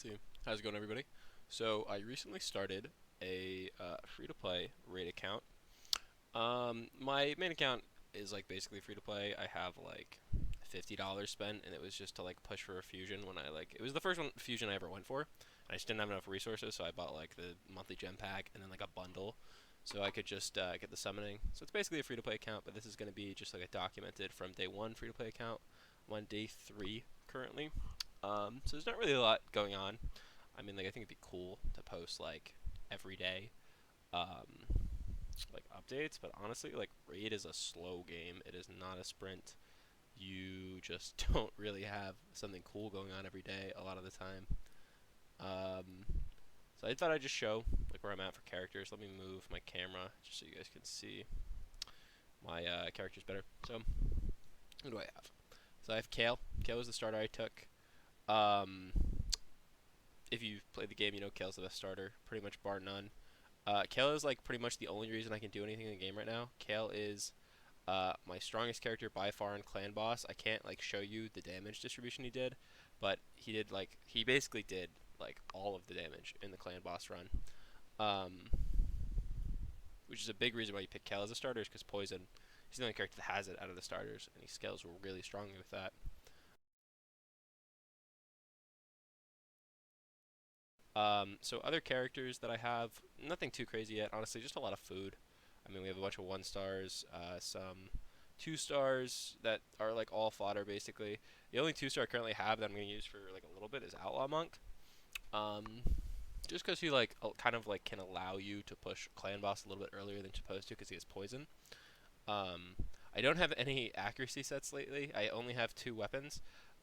See, how's it going, everybody? So I recently started a free-to-play raid account. My main account is like basically free-to-play. I have like $50 spent, and it was just to like push for a fusion when it was the first one fusion I ever went for. And I just didn't have enough resources, so I bought like the monthly gem pack and then like a bundle, so I could just get the summoning. So it's basically a free-to-play account, but this is going to be just like a documented from day one free-to-play account. I'm on day 3 currently. So there's not really a lot going on. I mean, like, I think it'd be cool to post like every day, um, like updates. But honestly, like Raid is a slow game. It is not a sprint. You just don't really have something cool going on every day a lot of the time. Um, so I thought I'd just show like where I'm at for characters. Let me move my camera just so you guys can see my characters better. So who do I have? So I have Kale. Kale was the starter I took. Um, if you've played the game, you know Kale's the best starter, pretty much bar none. Kale is like pretty much the only reason I can do anything in the game right now. Kale is my strongest character by far in Clan Boss. I can't like show you the damage distribution he did, but he basically did like all of the damage in the Clan Boss run. Um, which is a big reason why you pick Kale as a starter, is because Poison. He's the only character that has it out of the starters, and he scales really strongly with that. So other characters that I have, nothing too crazy yet. Honestly, just a lot of food. I mean, we have a bunch of 1 stars, some 2 stars that are like all fodder basically. The only 2 star I currently have that I'm gonna use for like a little bit is Outlaw Monk. Um, just because he like kind of like can allow you to push Clan Boss a little bit earlier than you're supposed to because he has poison. Um, I don't have any accuracy sets lately. I only have 2 weapons.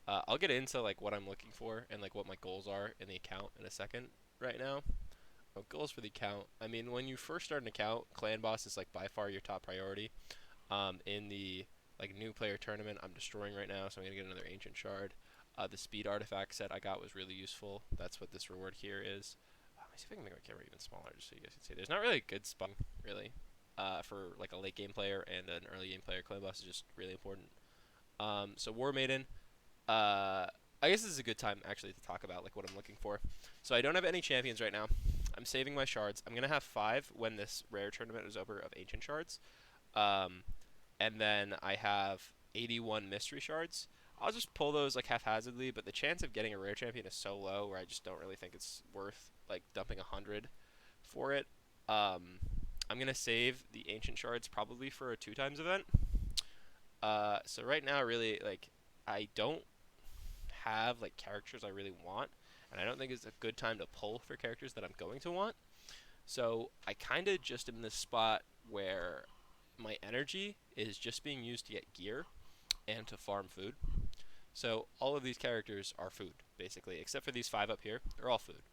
I'll get into like what I'm looking for and like what my goals are in the account in a second. Right now, goals for the account. I mean, when you first start an account, Clan Boss is like by far your top priority. In the like new player tournament, I'm destroying right now, so I'm gonna get another Ancient Shard. The speed artifact set I got was really useful. That's what this reward here is. Let me see if I can make my camera even smaller, just so you guys can see. There's not really a good spot really for like a late game player, and an early game player. Clan Boss is just really important. So War Maiden. Uh, I guess this is a good time actually to talk about like what I'm looking for. So I don't have any champions right now. I'm saving my shards. I'm gonna have 5 when this rare tournament is over of ancient shards. Um, and then I have 81 mystery shards. I'll just pull those like haphazardly, but the chance of getting a rare champion is so low where I just don't really think it's worth like dumping 100 for it. Um, I'm gonna save the ancient shards probably for a 2 times event. So right now, really, like I don't have like characters I really want, and I don't think it's a good time to pull for characters that I'm going to want. So I kind of just am in this spot where my energy is just being used to get gear and to farm food. So all of these characters are food, basically, except for these 5 up here. They're all food.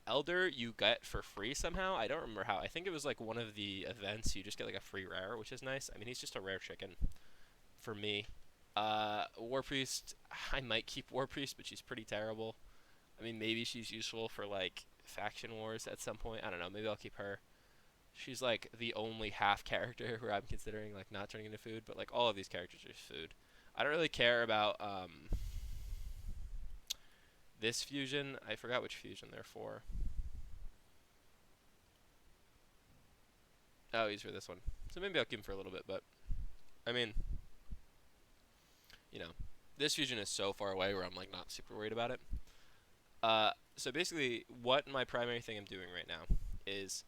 Elder you get for free somehow. I don't remember how. I think it was like one of the events. You just get like a free rare, which is nice. I mean, he's just a rare chicken for me. War Priest, I might keep War Priest, but she's pretty terrible. I mean, maybe she's useful for like faction wars at some point. I don't know. Maybe I'll keep her. She's like the only half character where I'm considering like not turning into food, but like all of these characters are food. I don't really care about this fusion. I forgot which fusion they're for. Oh, he's for this one. So maybe I'll keep him for a little bit, but I mean, you know, this fusion is so far away where I'm like not super worried about it. So basically, what my primary thing I'm doing right now is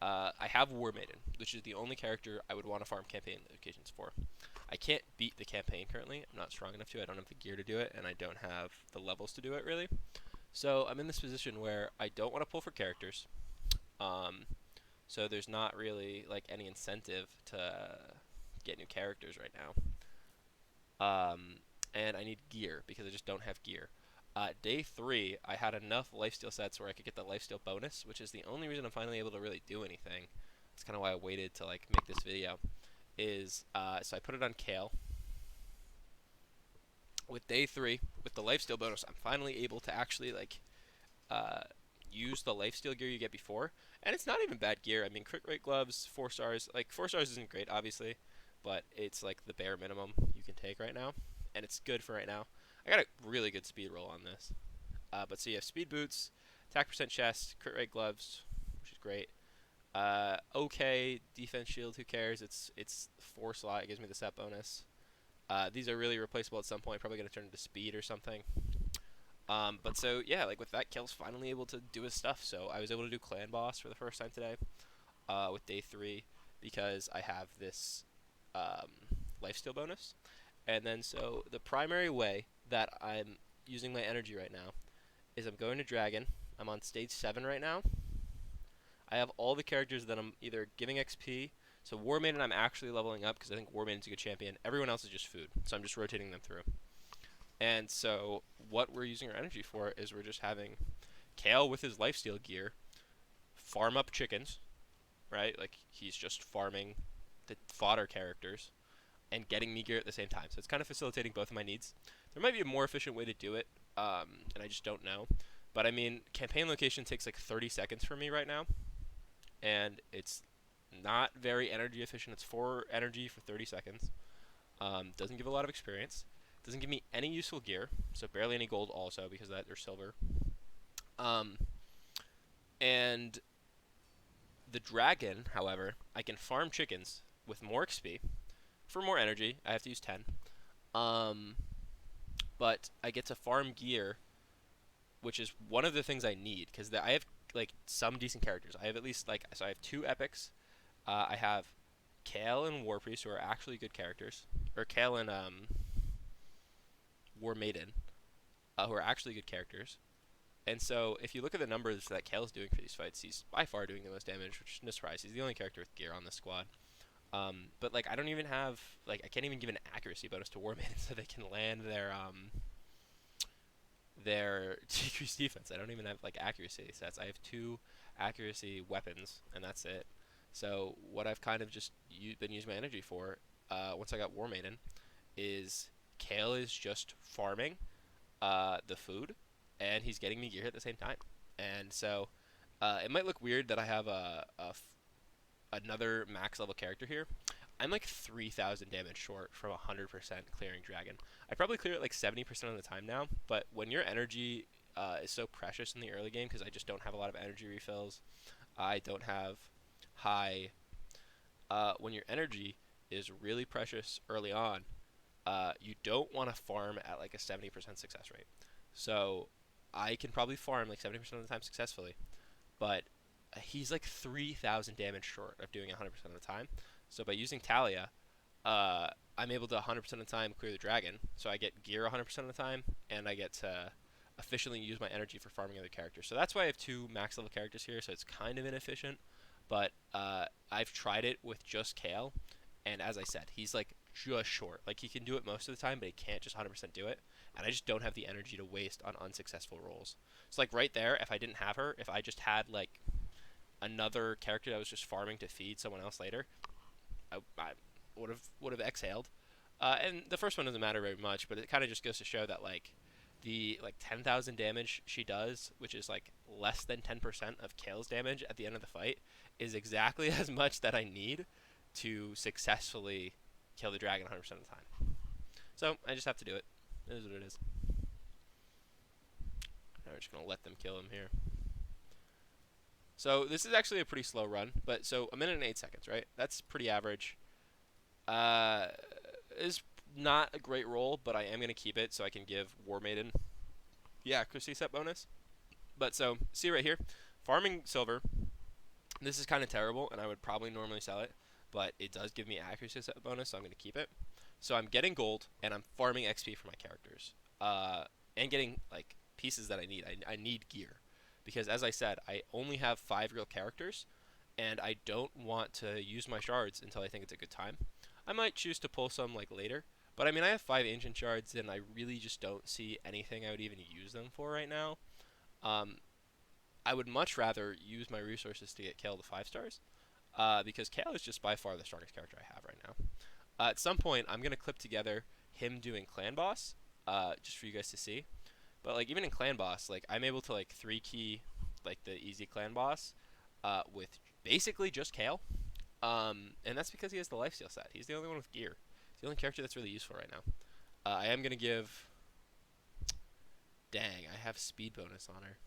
I have War Maiden, which is the only character I would want to farm campaign locations for. I can't beat the campaign currently. I'm not strong enough to. I don't have the gear to do it, and I don't have the levels to do it really. So I'm in this position where I don't want to pull for characters. Um, so there's not really like any incentive to get new characters right now. And I need gear because I just don't have gear. Day 3, I had enough lifesteal sets where I could get the lifesteal bonus, which is the only reason I'm finally able to really do anything. That's kind of why I waited to like make this video. So I put it on Kale. With day 3, with the lifesteal bonus, I'm finally able to actually like uh, use the lifesteal gear you get before, and it's not even bad gear. I mean, crit rate gloves, 4 stars. Like 4 stars isn't great, obviously, but it's like the bare minimum you can take right now, and it's good for right now. I got a really good speed roll on this. But so you have speed boots, attack percent chest, crit rate gloves, which is great. Okay, defense shield. Who cares? It's 4 slot. It gives me the set bonus. These are really replaceable at some point. Probably gonna turn into speed or something. But so yeah, like with that, Kale's finally able to do his stuff. So I was able to do clan boss for the first time today, with day 3, because I have this lifesteal bonus. And then so the primary way that I'm using my energy right now is I'm going to dragon. I'm on stage 7 right now. I have all the characters that I'm either giving XP. So War Maiden I'm actually leveling up because I think War Maiden's a good champion. Everyone else is just food, so I'm just rotating them through. And so what we're using our energy for is we're just having Kale with his lifesteal gear farm up chickens, right? Like he's just farming the fodder characters and getting me gear at the same time. So it's kind of facilitating both of my needs. There might be a more efficient way to do it, and I just don't know. But I mean, campaign location takes like 30 seconds for me right now, and it's not very energy efficient. It's 4 energy for 30 seconds. Doesn't give a lot of experience. Doesn't give me any useful gear, so barely any gold also because of that or silver. And the dragon, however, I can farm chickens with more XP for more energy. I have to use 10. But I get to farm gear, which is one of the things I need because I have like some decent characters. I have at least like so I have 2 epics. I have Kale and War Priest, who are actually good characters, or Kale and War Maiden, who are actually good characters. And so if you look at the numbers that Kale's doing for these fights, he's by far doing the most damage, which is no surprise. He's the only character with gear on this squad. But like I don't even have like I can't even give an accuracy bonus to War Maiden so they can land their decreased defense. I don't even have like accuracy sets. I have 2 accuracy weapons, and that's it. So what I've kind of just been using my energy for, once I got War Maiden, is Kale is just farming the food, and he's getting me gear at the same time. And so it might look weird that I have another max level character here. I'm like 3,000 damage short from 100% clearing dragon. I probably clear it like 70% of the time now, but when your energy is so precious in the early game, because I just don't have a lot of energy refills, I don't have high. When your energy is really precious early on, you don't want to farm at like a 70% success rate. So I can probably farm like 70% of the time successfully, but he's like 3,000 damage short of doing 100% of the time. So by using Talia, I'm able to 100% of the time clear the dragon. So I get gear 100% of the time, and I get to efficiently use my energy for farming other characters. So that's why I have 2 max level characters here, so it's kind of inefficient. But I've tried it with just Kale, and as I said, he's like just short. Like he can do it most of the time, but he can't just 100% do it. And I just don't have the energy to waste on unsuccessful rolls. So like right there, if I didn't have her, if I just had like another character that was just farming to feed someone else later, I would have exhaled. And the first one doesn't matter very much, but it kind of just goes to show that like the like 10,000 damage she does, which is like less than 10% of Kale's damage at the end of the fight, is exactly as much that I need to successfully kill the dragon 100% of the time. So I just have to do it. It is what it is. Now we're just gonna let them kill him here. So this is actually a pretty slow run, but so 1 minute and 8 seconds, right? That's pretty average. Is not a great roll, but I am gonna keep it so I can give War Maiden the accuracy set bonus. But so see right here, farming silver. This is kind of terrible, and I would probably normally sell it, but it does give me accuracy set bonus, so I'm gonna keep it. So I'm getting gold, and I'm farming XP for my characters, and getting like pieces that I need. I need gear. Because as I said, I only have 5 real characters, and I don't want to use my shards until I think it's a good time. I might choose to pull some like later, but I mean I have 5 ancient shards, and I really just don't see anything I would even use them for right now. I would much rather use my resources to get Kale to 5 stars, because Kale is just by far the strongest character I have right now. At some point, I'm gonna clip together him doing clan boss, just for you guys to see. But like even in clan boss, like I'm able to like 3-key like the easy clan boss with basically just Kale. And that's because he has the lifesteal set. He's the only one with gear. He's the only character that's really useful right now. I am gonna give. Dang, I have speed bonus on her?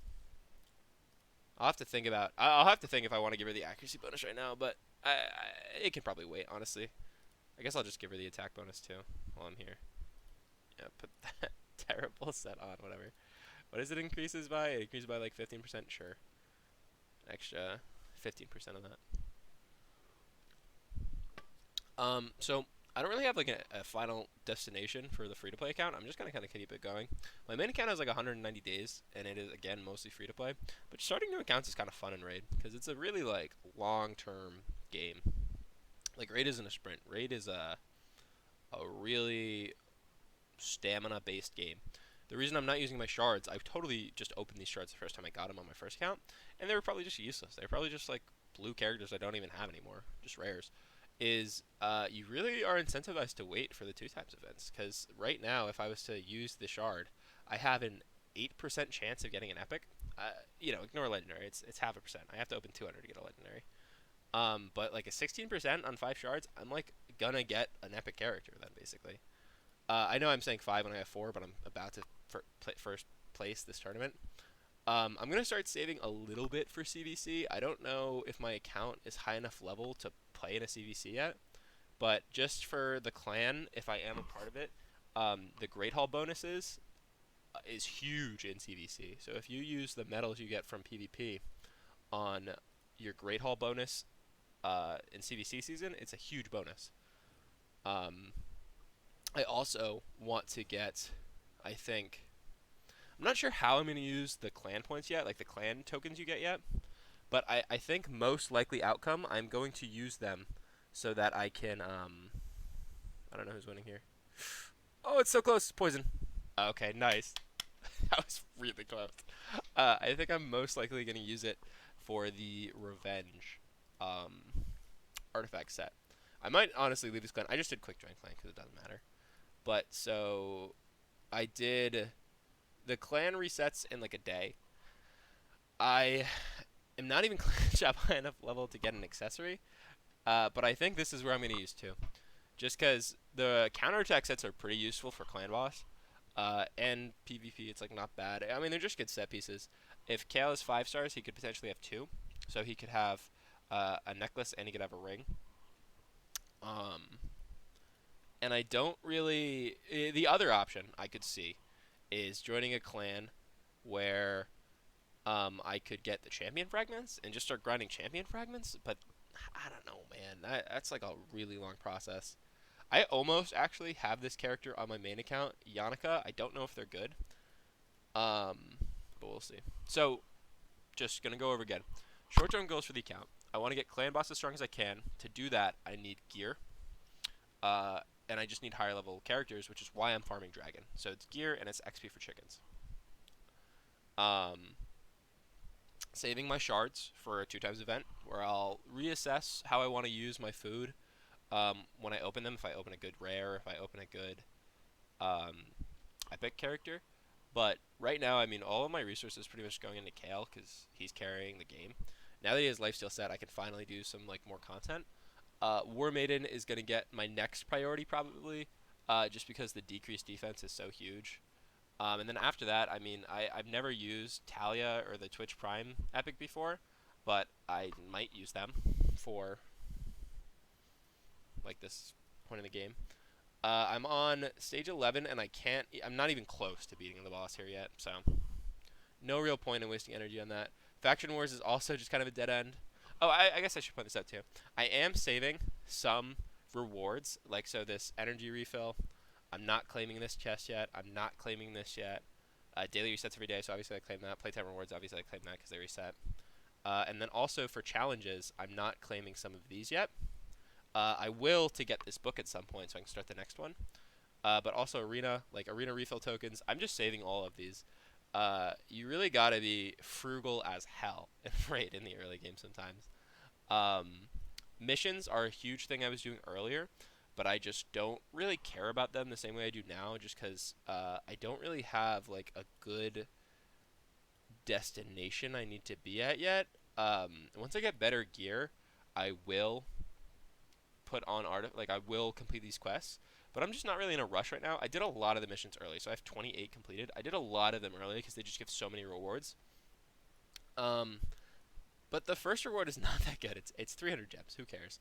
I'll have to think about. I'll have to think if I want to give her the accuracy bonus right now, but it can probably wait. Honestly, I guess I'll just give her the attack bonus too while I'm here. Yeah, put that terrible set on. Whatever. What does it increases by? It increases by like 15%. Sure, extra 15% of that. So I don't really have like a final destination for the free-to-play account. I'm just gonna kind of keep it going. My main account has like 190 days, and it is again mostly free-to-play. But starting new accounts is kind of fun in Raid because it's a really like long-term game. Like Raid isn't a sprint. Raid is a really stamina-based game. The reason I'm not using my shards, I've totally just opened these shards the first time I got them on my first account, and they were probably just useless. They were probably just like blue characters I don't even have anymore, just rares. You really are incentivized to wait for the 2 times events, because right now, if I was to use the shard, I have an 8% chance of getting an epic. Ignore legendary. It's half a percent. I have to open 200 to get a legendary. But like a 16% on 5 shards, I'm like gonna get an epic character then basically. I know I'm saying 5 when I have 4, but I'm about to first place this tournament. I'm going to start saving a little bit for CVC. I don't know if my account is high enough level to play in a CVC yet, but just for the clan, if I am a part of it, the Great Hall bonuses is huge in CVC. So if you use the medals you get from PvP on your Great Hall bonus in CVC season, it's a huge bonus. I also want to get, I think, I'm not sure how I'm going to use the clan points yet, like the clan tokens you get yet, but I think most likely outcome, I'm going to use them so that I can, I don't know who's winning here. Oh, it's so close. Poison. Okay, nice. That was really close. I think I'm most likely going to use it for the revenge artifact set. I might honestly leave this clan. I just did quick join clan because it doesn't matter. But so I did. The clan resets in like a day. I am not even clan shop high enough level to get an accessory, but I think this is where I'm going to use 2. Just because the counterattack sets are pretty useful for clan boss, and PvP it's like not bad. I mean they're just good set pieces. If Kale is 5 stars, he could potentially have 2, so he could have a necklace and he could have a ring. And I don't really. The other option I could see is joining a clan where I could get the champion fragments and just start grinding champion fragments. But I don't know, man. That's like a really long process. I almost actually have this character on my main account, Yannicka. I don't know if they're good. But we'll see. So, just gonna go over again. Short-term goals for the account. I want to get clan boss as strong as I can. To do that, I need gear. And I just need higher level characters, which is why I'm farming dragon. So it's gear and it's XP for chickens. Saving my shards for a 2 times event, where I'll reassess how I want to use my food when I open them. If I open a good rare, if I open a good epic character. But right now, I mean, all of my resources pretty much going into Kale because he's carrying the game. Now that he has lifesteal set, I can finally do some like more content. War Maiden is going to get my next priority probably, just because the decreased defense is so huge. And then after that, I mean, I've never used Talia or the Twitch Prime epic before, but I might use them for like this point in the game. I'm on stage 11 and I'm not even close to beating the boss here yet, so no real point in wasting energy on that. Faction Wars is also just kind of a dead end. Oh, I guess I should point this out too. I am saving some rewards, like so this energy refill. I'm not claiming this chest yet. I'm not claiming this yet. Daily resets every day, so obviously I claim that. Playtime rewards, obviously I claim that because they reset. And then also for challenges, I'm not claiming some of these yet. I will to get this book at some point so I can start the next one. But also arena refill tokens. I'm just saving all of these. You really gotta be frugal as hell in Raid in the early game sometimes. Missions are a huge thing I was doing earlier, but I just don't really care about them the same way I do now, just because I don't really have like a good destination I need to be at yet. Once I get better gear, I will put on I will complete these quests. But I'm just not really in a rush right now. I did a lot of the missions early, so I have 28 completed. I did a lot of them early because they just give so many rewards. Um, but the first reward is not that good. It's 300 gems. Who cares?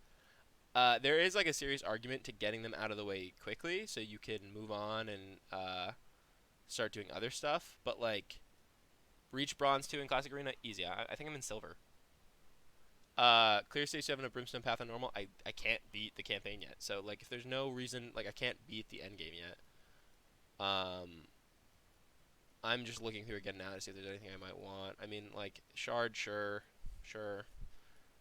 There is like a serious argument to getting them out of the way quickly, so you can move on and start doing other stuff. But like reach bronze 2 in classic arena, easy. I think I'm in silver. Clear stage 7 of Brimstone Path on normal. I can't beat the campaign yet. So like if there's no reason, like I can't beat the end game yet. Um, I'm just looking through again now to see if there's anything I might want. I mean, like shard, sure, sure.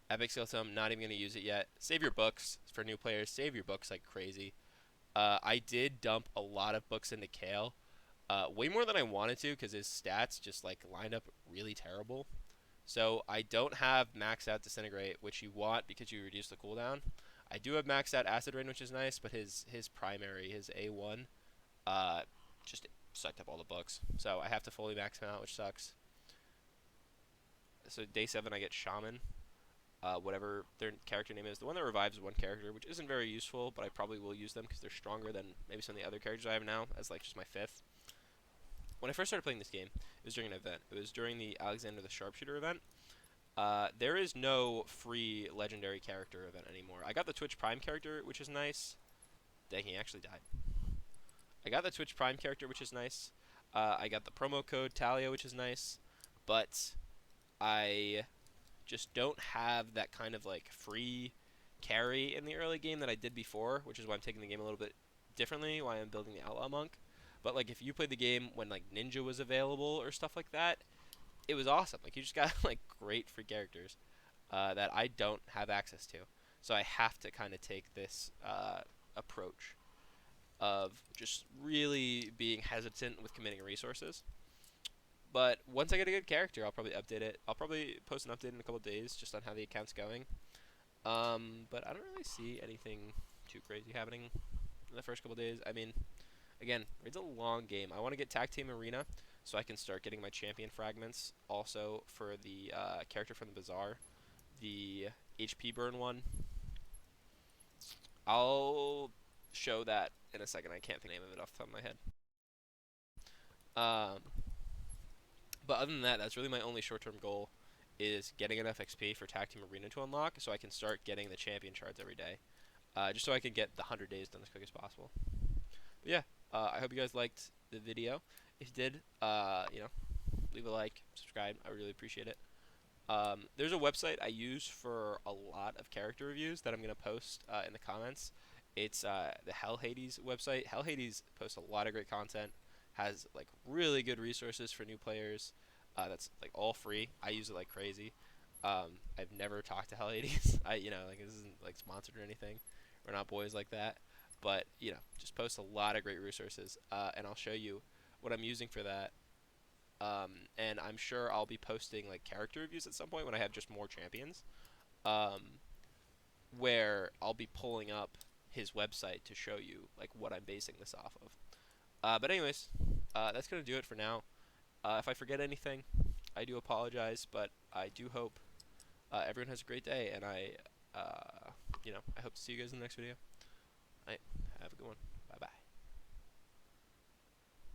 Epic Skeleton, not even gonna use it yet. Save your books for new players. Save your books like crazy. I did dump a lot of books into Kale. Way more than I wanted to because his stats just like lined up really terrible. So I don't have maxed out Disintegrate, which you want because you reduce the cooldown. I do have maxed out Acid Rain, which is nice, but his primary, his A1, uh, just sucked up all the books. So I have to fully max him out, which sucks. So day 7 I get Shaman, whatever their character name is. The one that revives one character, which isn't very useful, but I probably will use them because they're stronger than maybe some of the other characters I have now as like just my 5th. When I first started playing this game, it was during an event. It was during the Alexander the Sharpshooter event. There is no free legendary character event anymore. I got the Twitch Prime character, which is nice. Dang, he actually died. I got the Twitch Prime character, which is nice. I got the promo code Talia, which is nice. But I just don't have that kind of like free carry in the early game that I did before, which is why I'm taking the game a little bit differently, why I'm building the Outlaw Monk. But like if you played the game when like Ninja was available or stuff like that, it was awesome. Like you just got like great free characters that I don't have access to. So I have to kind of take this approach of just really being hesitant with committing resources. But once I get a good character, I'll probably update it. I'll probably post an update in a couple days just on how the account's going. But I don't really see anything too crazy happening in the first couple days. I mean, again, it's a long game. I want to get Tag Team Arena so I can start getting my champion fragments. Also for the character from the Bazaar, the HP burn one. I'll show that in a second. I can't think of the name of it off the top of my head. Um, but other than that, that's really my only short-term goal is getting enough XP for Tag Team Arena to unlock so I can start getting the champion shards every day. Just so I can get the 100 days done as quick as possible. But yeah, I hope you guys liked the video. If you did, leave a like, subscribe. I really appreciate it. There's a website I use for a lot of character reviews that I'm going to post in the comments. It's the Hell Hades website. Hell Hades posts a lot of great content, has like really good resources for new players. That's like all free. I use it like crazy. I've never talked to Hell Hades. Like this isn't like sponsored or anything. We're not boys like that. But just post a lot of great resources, and I'll show you what I'm using for that. And I'm sure I'll be posting like character reviews at some point when I have just more champions, where I'll be pulling up his website to show you like what I'm basing this off of. But anyways, that's gonna do it for now. If I forget anything, I do apologize, but I do hope everyone has a great day, and I hope to see you guys in the next video. All right, have a good one.